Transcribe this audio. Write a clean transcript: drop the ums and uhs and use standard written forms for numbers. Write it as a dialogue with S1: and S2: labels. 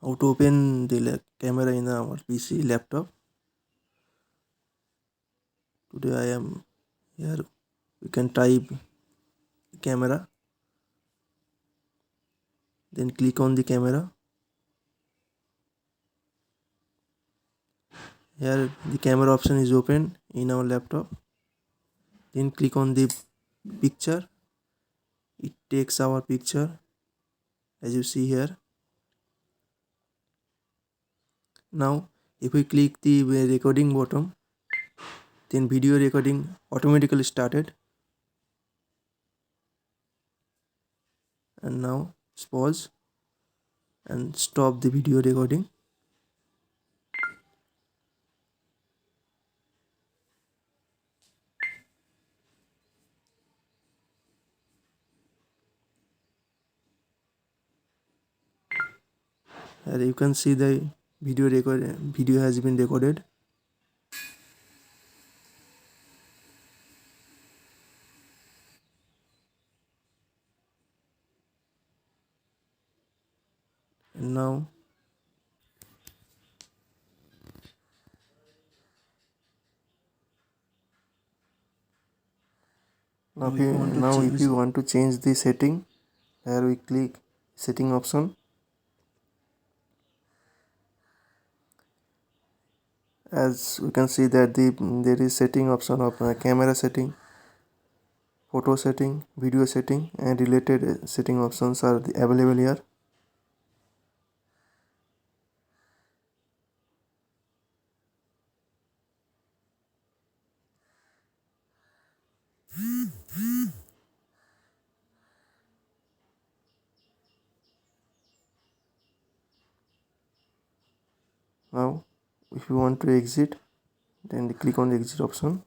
S1: How to open the camera in our PC laptop. Today I am here. We can type camera, then click on the camera. Here the camera option is open in our laptop. Then click on the picture. It takes our picture as you see here. Now if we click the recording button, then video recording automatically started. And now pause and stop the video recording. Here you can see the video has been recorded. And now if you want to change the setting, here we click setting option. As we can see that there is setting option of camera setting, photo setting, video setting, and related setting options are available here. Now if you want to exit, then click on the exit option.